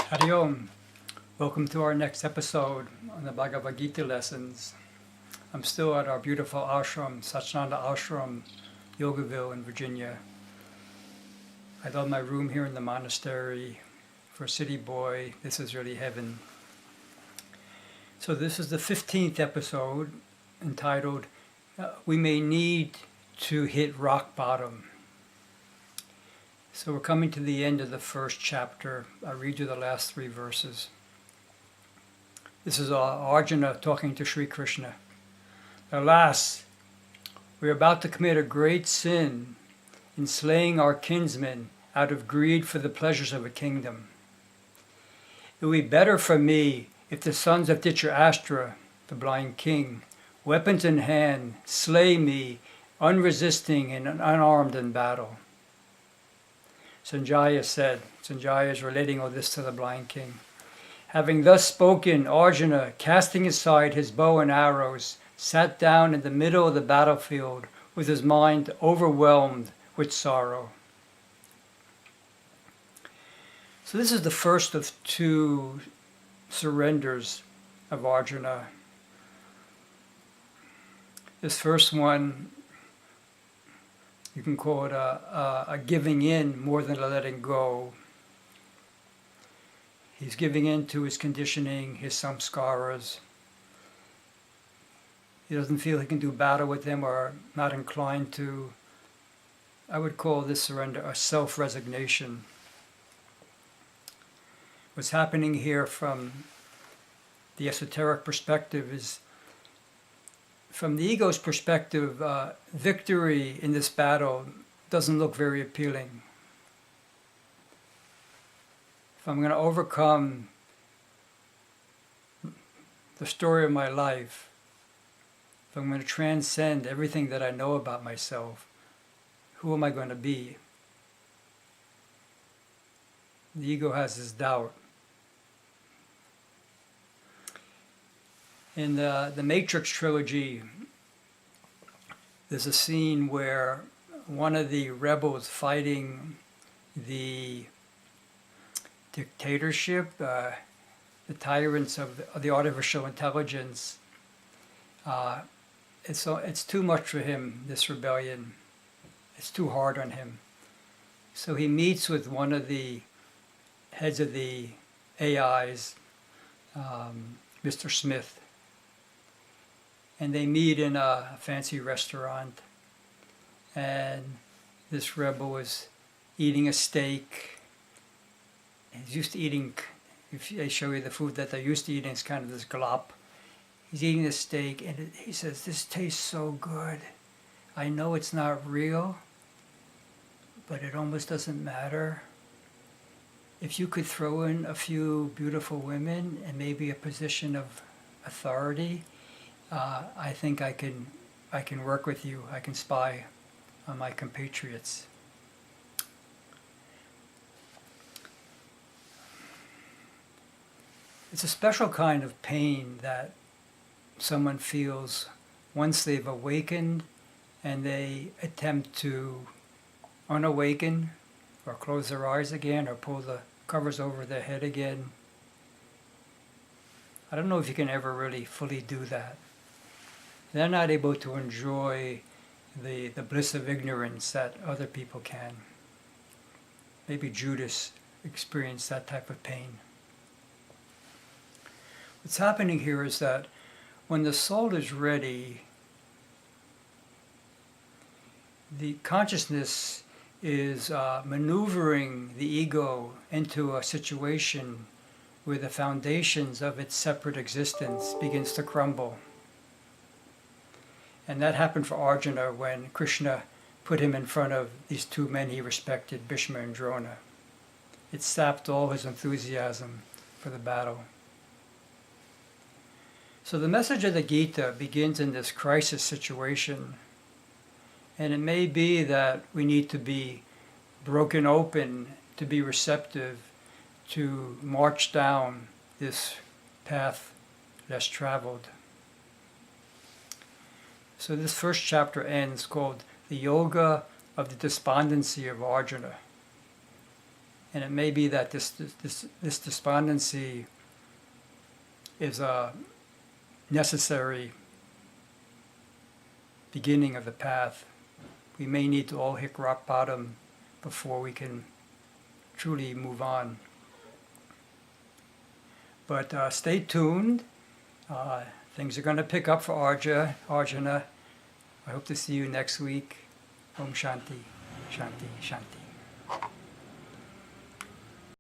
Hari Om. Welcome to our next episode on the Bhagavad Gita lessons. I'm still at our beautiful ashram, Satchidananda Ashram-Yogaville in Virginia. I love my room here in the monastery. For a city boy, this is really heaven. So this is the 15th episode entitled, We May Need to Hit Rock Bottom. So we're coming to the end of the first chapter. I'll read you the last 3 verses. This is Arjuna talking to Sri Krishna. Alas, we are about to commit a great sin in slaying our kinsmen out of greed for the pleasures of a kingdom. It would be better for me if the sons of Dhritarashtra, the blind king, weapons in hand, slay me, unresisting and unarmed in battle. Sanjaya is relating all this to the blind king. Having thus spoken, Arjuna, casting aside his bow and arrows, sat down in the middle of the battlefield with his mind overwhelmed with sorrow. So this is the first of 2 surrenders of Arjuna. This first one, you can call it a giving in more than a letting go. He's giving in to his conditioning, his samskaras. He doesn't feel he can do battle with them or not inclined to. I would call this surrender a self-resignation. What's happening here from the esoteric perspective is, from the ego's perspective, victory in this battle doesn't look very appealing. If I'm going to overcome the story of my life, if I'm going to transcend everything that I know about myself, who am I going to be? The ego has this doubt. In the Matrix trilogy, there's a scene where one of the rebels fighting the dictatorship, the tyrants of the artificial intelligence, it's too much for him, this rebellion. It's too hard on him. So he meets with one of the heads of the AIs, Mr. Smith. And they meet in a fancy restaurant, and this rebel is eating a steak. He's used to eating, if they show you the food that they're used to eating, it's kind of this glop. He's eating the steak, and he says, "This tastes so good. I know it's not real, but it almost doesn't matter. If you could throw in a few beautiful women and maybe a position of authority, I think I can work with you. I can spy on my compatriots." It's a special kind of pain that someone feels once they've awakened and they attempt to unawaken or close their eyes again or pull the covers over their head again. I don't know if you can ever really fully do that. They're not able to enjoy the bliss of ignorance that other people can. Maybe Judas experienced that type of pain. What's happening here is that when the soul is ready, the consciousness is maneuvering the ego into a situation where the foundations of its separate existence begins to crumble. And that happened for Arjuna when Krishna put him in front of these 2 men he respected, Bhishma and Drona. It sapped all his enthusiasm for the battle. So the message of the Gita begins in this crisis situation. And it may be that we need to be broken open to be receptive, to march down this path less traveled. So this first chapter ends called The Yoga of the Despondency of Arjuna. And it may be that this despondency is a necessary beginning of the path. We may need to all hit rock bottom before we can truly move on. But stay tuned. Things are going to pick up for Arjuna. I hope to see you next week. Om Shanti, Shanti, Shanti.